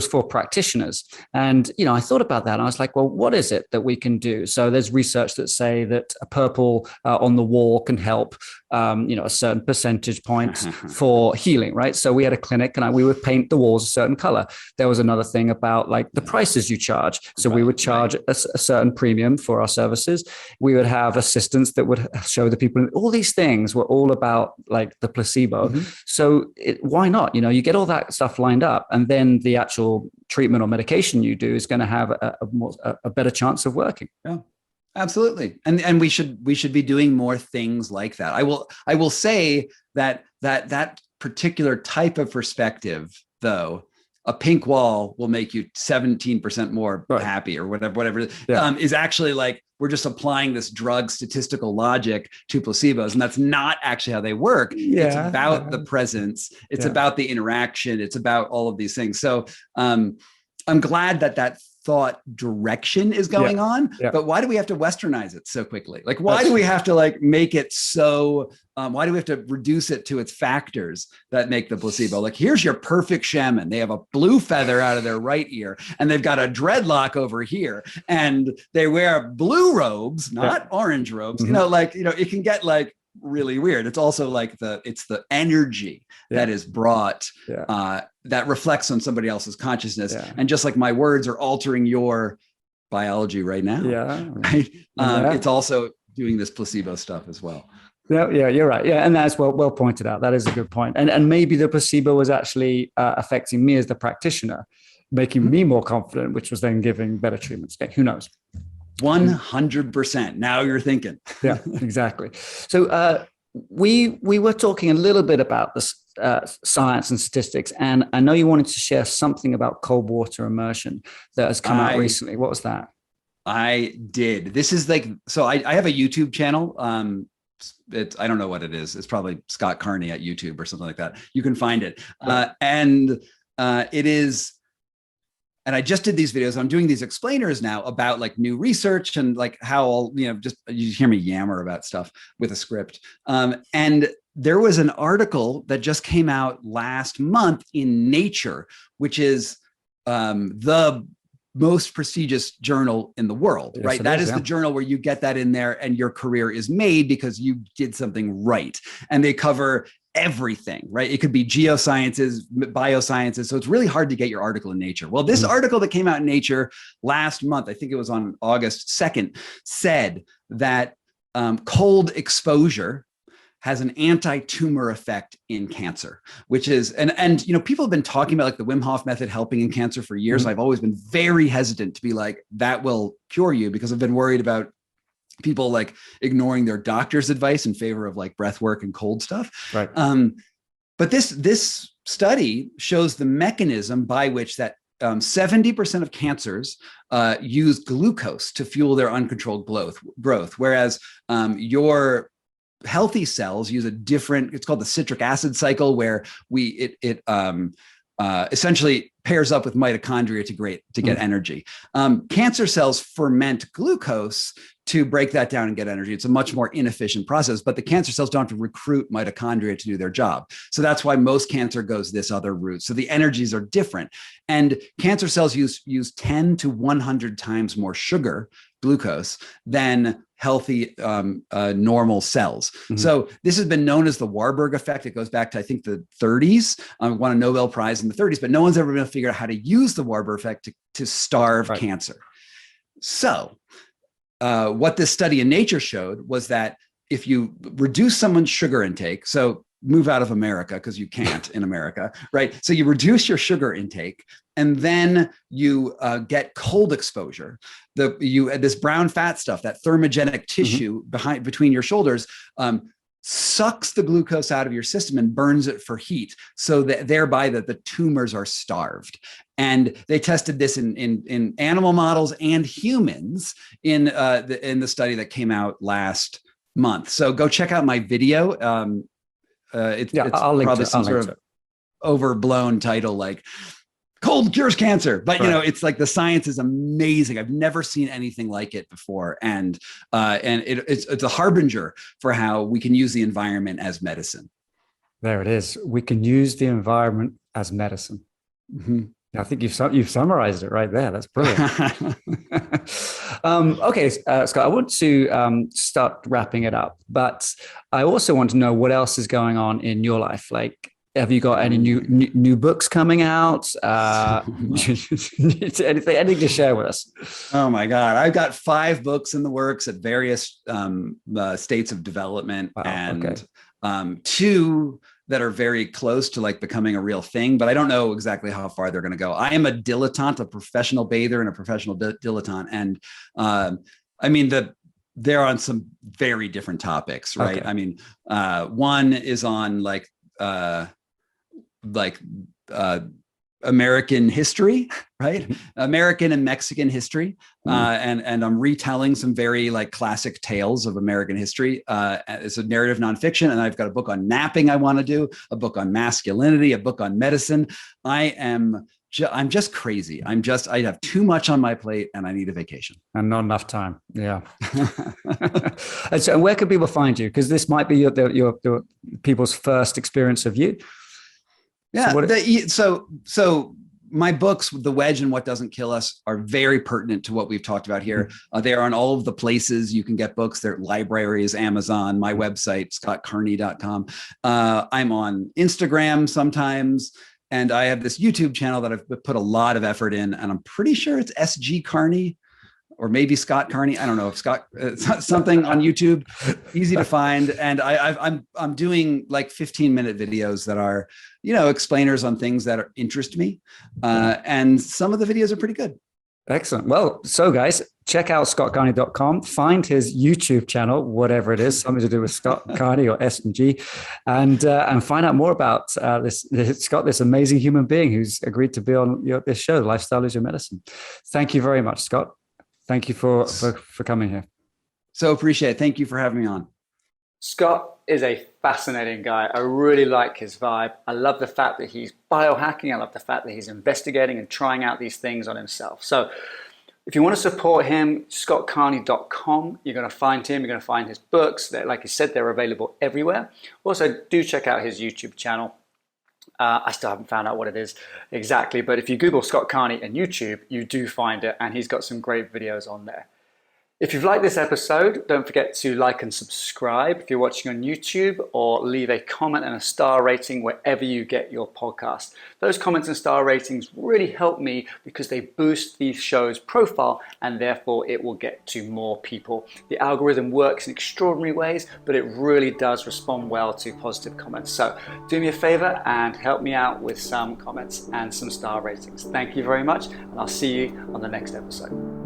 for practitioners. And, I thought about that and I was like, well, what is it that we can do? So there's research that say that a purple on the wall can help, a certain percentage points for healing, right? So we had a clinic and we would paint the walls a certain color. There was another thing about like the prices you charge. So we would charge a certain premium for our services. We would have assistants that would show the people. All these things were all about like the placebo. So why not? You get all that stuff lined up, and then the actual treatment or medication you do is going to have a better chance of working. Yeah. Absolutely. And we should be doing more things like that. I will say that particular type of perspective, though, a pink wall will make you 17% more happy or whatever is actually like, we're just applying this drug statistical logic to placebos. And that's not actually how they work. It's about the presence. It's about the interaction. It's about all of these things. So I'm glad that thought direction is going on, but why do we have to westernize it so quickly? Like, why do we have to like make it so, why do we have to reduce it to its factors that make the placebo? Like, here's your perfect shaman. They have a blue feather out of their right ear and they've got a dreadlock over here and they wear blue robes, not orange robes. You know, like, you know, it can get like really weird. It's also like it's the energy that is brought, that reflects on somebody else's consciousness. And just like my words are altering your biology right now, right? It's also doing this placebo stuff as well. Yeah, you're right. Yeah, and that's well pointed out. That is a good point. And maybe the placebo was actually affecting me as the practitioner, making me more confident, which was then giving better treatments. Okay, who knows? 100%. Now you're thinking. Yeah, exactly. So we were talking a little bit about this science and statistics, and I know you wanted to share something about cold water immersion that has come out recently. What was that? I did. This is like, so I have a YouTube channel. I don't know what it is. It's probably Scott Carney at YouTube or something like that. You can find it. It is, and I just did these videos. I'm doing these explainers now about like new research and like how I'll, you know, just you hear me yammer about stuff with a script. And there was an article that just came out last month in Nature, which is the most prestigious journal in the world, right? Yes, that is the journal where you get that in there and your career is made because you did something right. And they cover everything, right? It could be geosciences, biosciences. So it's really hard to get your article in Nature. Well, this article that came out in Nature last month, I think it was on August 2nd, said that cold exposure has an anti-tumor effect in cancer, which is, and you know, people have been talking about like the Wim Hof method helping in cancer for years. I've always been very hesitant to be like, that will cure you, because I've been worried about people like ignoring their doctor's advice in favor of like breath work and cold stuff. Right. But this study shows the mechanism by which that 70% of cancers use glucose to fuel their uncontrolled growth, whereas your healthy cells use a different, it's called the citric acid cycle, where it essentially pairs up with mitochondria to get energy. Cancer cells ferment glucose to break that down and get energy. It's a much more inefficient process, but the cancer cells don't have to recruit mitochondria to do their job. So that's why most cancer goes this other route. So the energies are different. And cancer cells use 10 to 100 times more sugar, glucose, than healthy normal cells. So this has been known as the Warburg effect. It goes back to, I think, the 30s. Won a Nobel Prize in the 30s, but no one's ever been able to figure out how to use the Warburg effect to starve cancer. So what this study in Nature showed was that if you reduce someone's sugar intake, so move out of America because you can't in America, right? So you reduce your sugar intake and then you get cold exposure. This brown fat stuff, that thermogenic tissue between your shoulders, sucks the glucose out of your system and burns it for heat, so that thereby that the tumors are starved. And they tested this in animal models and humans in the study that came out last month. So go check out my video. It's probably some sort of overblown title like "Cold Cures Cancer," but you know, it's like the science is amazing. I've never seen anything like it before, and it's a harbinger for how we can use the environment as medicine. There it is. We can use the environment as medicine. I think you've summarized it right there. That's brilliant. Okay, Scott, I want to start wrapping it up, but I also want to know what else is going on in your life. Like, have you got any new books coming out? anything to share with us? Oh my God. I've got 5 books in the works at various states of development, and 2 that are very close to like becoming a real thing, but I don't know exactly how far they're going to go. I am a dilettante, a professional bather and a professional dilettante. And I mean, they're on some very different topics, right? Okay. I mean, one is on like American history, right? American and Mexican history. And I'm retelling some very like classic tales of American history. It's a narrative nonfiction. And I've got a book on napping I want to do, a book on masculinity, a book on medicine. I am I'm just crazy. I have too much on my plate and I need a vacation. And not enough time. Yeah. And so where can people find you? Because this might be your people's first experience of you. Yeah. So my books, The Wedge and What Doesn't Kill Us, are very pertinent to what we've talked about here. They are on all of the places you can get books. They're libraries, Amazon, my website, scottcarney.com. I'm on Instagram sometimes, and I have this YouTube channel that I've put a lot of effort in, and I'm pretty sure it's SG Carney or maybe Scott Carney. I don't know if Scott, something on YouTube, easy to find. And I'm doing like 15-minute videos that are, explainers on things that interest me. And some of the videos are pretty good. Excellent. Well, so guys, check out scottcarney.com, find his YouTube channel, whatever it is, something to do with Scott Carney or S&G, and find out more about Scott, this amazing human being who's agreed to be on this show, Lifestyle is Your Medicine. Thank you very much, Scott. Thank you for coming here. So appreciate it. Thank you for having me on. Scott is a fascinating guy. I really like his vibe. I love the fact that he's biohacking. I love the fact that he's investigating and trying out these things on himself. So if you want to support him, scottcarney.com, you're going to find him. You're going to find his books. Like you said, they're available everywhere. Also, do check out his YouTube channel. I still haven't found out what it is exactly, but if you Google Scott Carney and YouTube, you do find it, and he's got some great videos on there. If you've liked this episode, don't forget to like and subscribe if you're watching on YouTube, or leave a comment and a star rating wherever you get your podcast. Those comments and star ratings really help me because they boost these shows' profile, and therefore it will get to more people. The algorithm works in extraordinary ways, but it really does respond well to positive comments. So do me a favor and help me out with some comments and some star ratings. Thank you very much, and I'll see you on the next episode.